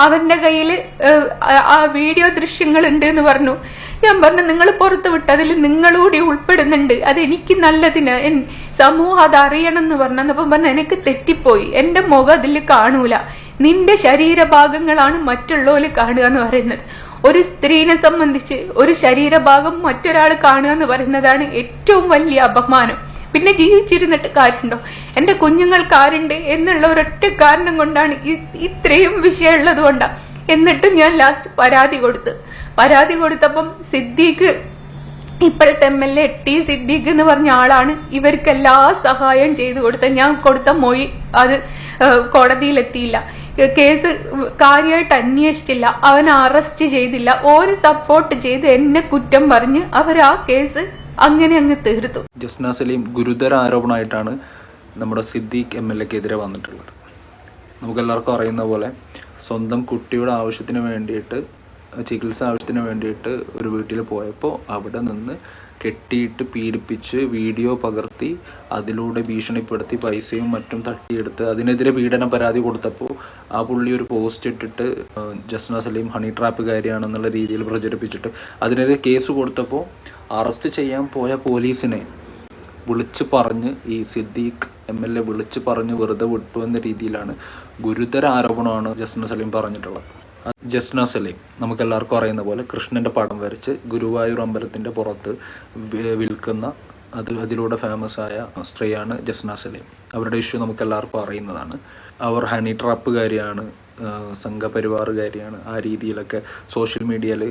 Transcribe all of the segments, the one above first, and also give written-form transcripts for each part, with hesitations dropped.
അവന്റെ കയ്യിൽ ആ വീഡിയോ ദൃശ്യങ്ങളുണ്ട് എന്ന് പറഞ്ഞു. ഞാൻ പറഞ്ഞു നിങ്ങൾ പുറത്തു വിട്ട് അതിൽ നിങ്ങളൂടി ഉൾപ്പെടുന്നുണ്ട്, അതെനിക്ക് നല്ലതിന് സമൂഹം അത് അറിയണം എന്ന് പറഞ്ഞപ്പോ പറഞ്ഞു എനിക്ക് തെറ്റിപ്പോയി, എന്റെ മുഖം അതിൽ കാണൂല, നിന്റെ ശരീരഭാഗങ്ങളാണ് മറ്റുള്ളവര് കാണുക എന്ന് പറയുന്നത്. ഒരു സ്ത്രീനെ സംബന്ധിച്ച് ഒരു ശരീരഭാഗം മറ്റൊരാൾ കാണുക എന്ന് പറയുന്നതാണ് ഏറ്റവും വലിയ അപമാനം. പിന്നെ ജീവിച്ചിരുന്നിട്ട് കാര്യമുണ്ടോ? എന്റെ കുഞ്ഞുങ്ങൾക്ക് ആരുണ്ട് എന്നുള്ള ഒരൊറ്റ കാരണം കൊണ്ടാണ് ഇത്രയും വിഷയമുള്ളത് കൊണ്ടാ. എന്നിട്ട് ഞാൻ ലാസ്റ്റ് പരാതി കൊടുത്തപ്പം സിദ്ദീഖ്, ഇപ്പോഴത്തെ MLA ടി സിദ്ദീഖ് എന്ന് പറഞ്ഞ ആളാണ് ഇവർക്ക് എല്ലാ സഹായം ചെയ്തു കൊടുത്തത്. ഞാൻ കൊടുത്ത മൊഴി അത് കോടതിയിലെത്തിയില്ല, കേസ് കാര്യമായിട്ട് അന്വേഷിച്ചില്ല, അവനെ അറസ്റ്റ് ചെയ്തില്ല, ഒരു സപ്പോർട്ട് ചെയ്ത് എന്നെ കുറ്റം പറഞ്ഞ് അവർ ആ കേസ് അങ്ങനെ അങ്ങ് തീർത്തു. ജസ്ന സലീം ഗുരുതര ആരോപണമായിട്ടാണ് നമ്മുടെ സിദ്ദീഖ് MLAക്കെതിരെ വന്നിട്ടുള്ളത്. നമുക്കെല്ലാവർക്കും അറിയുന്ന പോലെ സ്വന്തം കുട്ടിയുടെ ആവശ്യത്തിന് വേണ്ടിയിട്ട്, ചികിത്സ ആവശ്യത്തിന് വേണ്ടിയിട്ട് ഒരു വീട്ടിൽ പോയപ്പോൾ അവിടെ നിന്ന് കെട്ടിയിട്ട് പീഡിപ്പിച്ച് വീഡിയോ പകർത്തി അതിലൂടെ ഭീഷണിപ്പെടുത്തി പൈസയും മറ്റും തട്ടിയെടുത്ത് അതിനെതിരെ പീഡന പരാതി കൊടുത്തപ്പോൾ ആ പുള്ളി ഒരു പോസ്റ്റ് ഇട്ടിട്ട് ജസ്ന സലീം ഹണി ട്രാപ്പുകാരിയാണെന്നുള്ള രീതിയിൽ പ്രചരിപ്പിച്ചിട്ട് അതിനെതിരെ കേസ് കൊടുത്തപ്പോൾ അറസ്റ്റ് ചെയ്യാൻ പോയ പോലീസിനെ വിളിച്ച് പറഞ്ഞ് ഈ സിദ്ദീഖ് MLA വിളിച്ച് പറഞ്ഞ് വെറുതെ വിട്ടു എന്ന രീതിയിലാണ് ഗുരുതര ആരോപണമാണ് ജസ്ന സലീം പറഞ്ഞിട്ടുള്ളത്. ജസ്ന സലീം നമുക്കെല്ലാവർക്കും അറിയുന്ന പോലെ കൃഷ്ണൻ്റെ പടം വരച്ച് ഗുരുവായൂർ അമ്പലത്തിൻ്റെ പുറത്ത് വിൽക്കുന്ന അതിലൂടെ ഫേമസ് ആയ സ്ത്രീയാണ് ജസ്ന സലീം. അവരുടെ ഇഷ്യൂ നമുക്കെല്ലാവർക്കും അറിയുന്നതാണ്. അവർ ഹണി ട്രാപ്പുകാരിയാണ്, സംഘപരിവാറുകാരിയാണ്, ആ രീതിയിലൊക്കെ സോഷ്യൽ മീഡിയയിൽ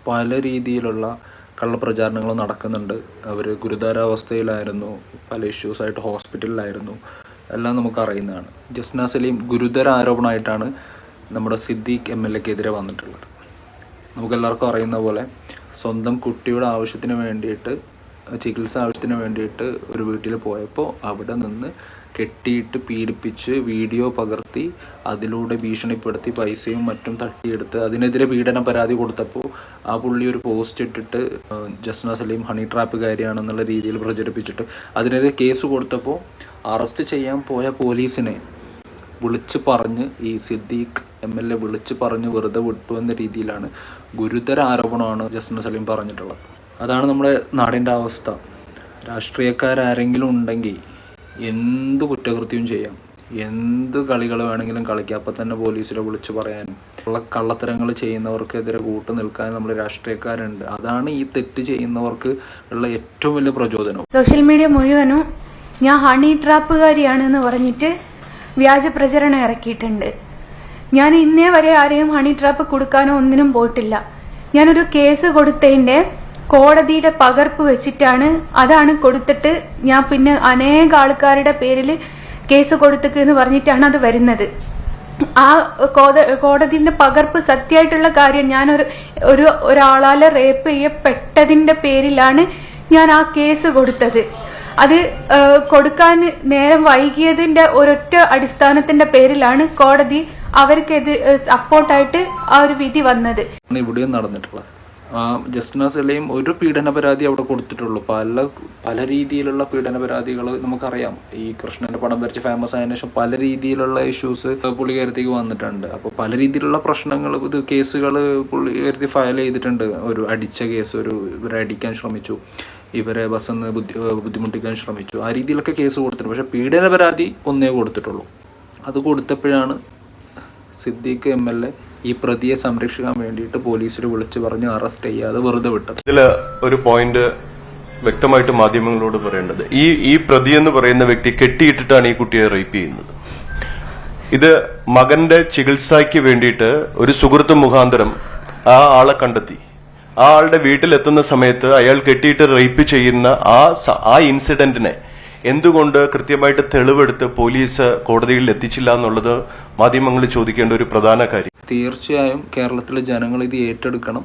പല രീതിയിലുള്ള കള്ളപ്രചാരണങ്ങൾ നടക്കുന്നുണ്ട്. അവർ ഗുരുതരാവസ്ഥയിലായിരുന്നു, പല ഇഷ്യൂസായിട്ട് ഹോസ്പിറ്റലിലായിരുന്നു, എല്ലാം നമുക്കറിയുന്നതാണ്. ജസ്ന സലീം ഗുരുതര ആരോപണമായിട്ടാണ് നമ്മുടെ സിദ്ദീഖ് MLAക്കെതിരെ വന്നിട്ടുള്ളത്. നമുക്കെല്ലാവർക്കും അറിയുന്ന പോലെ സ്വന്തം കുട്ടിയുടെ ആവശ്യത്തിന് വേണ്ടിയിട്ട്, ചികിത്സ ആവശ്യത്തിന് വേണ്ടിയിട്ട് ഒരു വീട്ടിൽ പോയപ്പോൾ അവിടെ നിന്ന് കെട്ടിയിട്ട് പീഡിപ്പിച്ച് വീഡിയോ പകർത്തി അതിലൂടെ ഭീഷണിപ്പെടുത്തി പൈസയും മറ്റും തട്ടിയെടുത്ത് അതിനെതിരെ പീഡന പരാതി കൊടുത്തപ്പോൾ ആ പുള്ളി ഒരു പോസ്റ്റ് ഇട്ടിട്ട് ജസ്ന സലീം ഹണി ട്രാപ്പുകാരിയാണെന്നുള്ള രീതിയിൽ പ്രചരിപ്പിച്ചിട്ട് അതിനെതിരെ കേസ് കൊടുത്തപ്പോൾ അറസ്റ്റ് ചെയ്യാൻ പോയ പോലീസിനെ വിളിച്ച് പറഞ്ഞ് ഈ സിദ്ദീഖ് MLA വിളിച്ച് പറഞ്ഞ് വെറുതെ വിട്ടു എന്ന രീതിയിലാണ് ഗുരുതര ആരോപണമാണ് ജസ്ന സലീം പറഞ്ഞിട്ടുള്ളത്. അതാണ് നമ്മുടെ നാടിൻ്റെ അവസ്ഥ. രാഷ്ട്രീയക്കാരെങ്കിലും ഉണ്ടെങ്കിൽ എന്ത് കുറ്റകൃത്യവും ചെയ്യാം, എന്ത് കളികൾ വേണമെങ്കിലും കളിക്കാം. അപ്പം തന്നെ പോലീസിനെ വിളിച്ച് പറയാനും കള്ളത്തരങ്ങൾ ചെയ്യുന്നവർക്കെതിരെ കൂട്ടു നിൽക്കാൻ നമ്മൾ രാഷ്ട്രീയക്കാരുണ്ട്. അതാണ് ഈ തെറ്റ് ചെയ്യുന്നവർക്ക് ഉള്ള ഏറ്റവും വലിയ പ്രചോദനം. സോഷ്യൽ മീഡിയ മുഴുവനും ഞാൻ ഹണി ട്രാപ്പുകാരിയാണെന്ന് പറഞ്ഞിട്ട് വ്യാജ പ്രചരണം ഇറക്കിയിട്ടുണ്ട്. ഞാൻ ഇന്നേ വരെ ആരെയും ഹണി ട്രാപ്പ് കൊടുക്കാനോ ഒന്നിനും പോയിട്ടില്ല. ഞാനൊരു കേസ് കൊടുത്തതിന്റെ കോടതിയുടെ പകർപ്പ് വെച്ചിട്ടാണ്, അതാണ് കൊടുത്തിട്ട് ഞാൻ പിന്നെ അനേക ആൾക്കാരുടെ പേരിൽ കേസ് കൊടുത്തെന്ന് പറഞ്ഞിട്ടാണ് അത് വരുന്നത്. ആ കോടതിന്റെ പകർപ്പ് സത്യമായിട്ടുള്ള കാര്യം, ഞാൻ ഒരാളാലെ റേപ്പ് ചെയ്യപ്പെട്ടതിന്റെ പേരിലാണ് ഞാൻ ആ കേസ് കൊടുത്തത്. അത് കൊടുക്കാൻ നേരം വൈകിയതിന്റെ ഒരൊറ്റ അടിസ്ഥാനത്തിന്റെ പേരിലാണ് കോടതി അവർക്ക് സപ്പോർട്ടായിട്ട് ആ ഒരു വിധി വന്നത്. ഇവിടെയും നടന്നിട്ടുള്ളത് ജസ്ന സലീം ഒരു പീഡന പരാതി അവിടെ കൊടുത്തിട്ടുള്ളൂ. പല രീതിയിലുള്ള പീഡന പരാതികൾ നമുക്കറിയാം. ഈ കൃഷ്ണന്റെ പടം വരച്ച് ഫേമസ് ആയതിനു ശേഷം പല രീതിയിലുള്ള ഇഷ്യൂസ് പുള്ളിക്കാരത്തേക്ക് വന്നിട്ടുണ്ട്. അപ്പോൾ പല രീതിയിലുള്ള പ്രശ്നങ്ങൾ, കേസുകൾ പുള്ളിക്കാരത്തി ഫയൽ ചെയ്തിട്ടുണ്ട്. ഒരു അടിച്ച കേസ്, ഇവരെ അടിക്കാൻ ശ്രമിച്ചു, ഇവരെ ബസ്സിന്ന് ബുദ്ധിമുട്ടിക്കാൻ ശ്രമിച്ചു, ആ രീതിയിലൊക്കെ കേസ് കൊടുത്തിട്ടുണ്ട്. പക്ഷെ പീഡന പരാതി ഒന്നേ കൊടുത്തിട്ടുള്ളൂ. അത് കൊടുത്തപ്പോഴാണ് സിദ്ദീഖ് MLA ഈ പ്രതിയെ സംരക്ഷിക്കാൻ വേണ്ടിയിട്ട് പോലീസിൽ വിളിച്ചു പറഞ്ഞ് അറസ്റ്റ് ചെയ്യാതെ വെറുതെ വിട്ടത്. ഇതിൽ ഒരു പോയിന്റ് വ്യക്തമായിട്ട് മാധ്യമങ്ങളോട് പറയേണ്ടത്, ഈ പ്രതി എന്ന് പറയുന്ന വ്യക്തി കെട്ടിയിട്ടിട്ടാണ് ഈ കുട്ടിയെ റേപ്പ് ചെയ്യുന്നത്. ഇത് മകന്റെ ചികിത്സയ്ക്ക് വേണ്ടിയിട്ട് ഒരു സുഹൃത്ത് മുഖാന്തരം ആ ആളെ കണ്ടെത്തി. ആ ആളുടെ വീട്ടിലെത്തുന്ന സമയത്ത് അയാൾ കെട്ടിയിട്ട് റേപ്പ് ചെയ്യുന്ന ആ ഇൻസിഡന്റിനെ എന്തുകൊണ്ട് കൃത്യമായിട്ട് തെളിവെടുത്ത് പോലീസ് കോടതിയിൽ എത്തിച്ചില്ല എന്നുള്ളത് മാധ്യമങ്ങൾ ചോദിക്കേണ്ട ഒരു പ്രധാന കാര്യം. തീർച്ചയായും കേരളത്തിലെ ജനങ്ങൾ ഇത് ഏറ്റെടുക്കണം,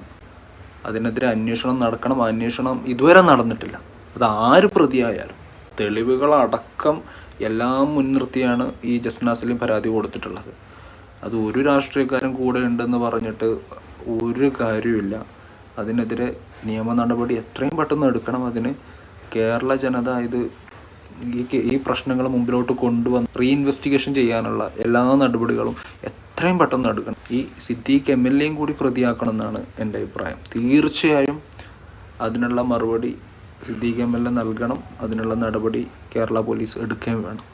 അതിനെതിരെ അന്വേഷണം നടക്കണം. അന്വേഷണം ഇതുവരെ നടന്നിട്ടില്ല. അത് ആര് പ്രതിയായാലും തെളിവുകളടക്കം എല്ലാം മുൻനിർത്തിയാണ് ഈ ജസ്ന സലീം പരാതി കൊടുത്തിട്ടുള്ളത്. അത് ഒരു രാഷ്ട്രീയക്കാരും കൂടെ ഉണ്ടെന്ന് പറഞ്ഞിട്ട് ഒരു കാര്യമില്ല. അതിനെതിരെ നിയമ നടപടി എത്രയും പെട്ടെന്ന് എടുക്കണം. അതിന് കേരള ജനത ഈ പ്രശ്നങ്ങൾ മുമ്പിലോട്ട് കൊണ്ടുവന്ന് റീഇൻവെസ്റ്റിഗേഷൻ ചെയ്യാനുള്ള എല്ലാ നടപടികളും എത്രയും പെട്ടെന്ന് എടുക്കണം. ഈ സിദ്ദീഖ് MLA കൂടി പ്രതിയാക്കണം എന്നാണ് എൻ്റെ അഭിപ്രായം. തീർച്ചയായും അതിനുള്ള മറുപടി സിദ്ദീഖ് MLA നൽകണം. അതിനുള്ള നടപടി കേരള പോലീസ് എടുക്കുകയും വേണം.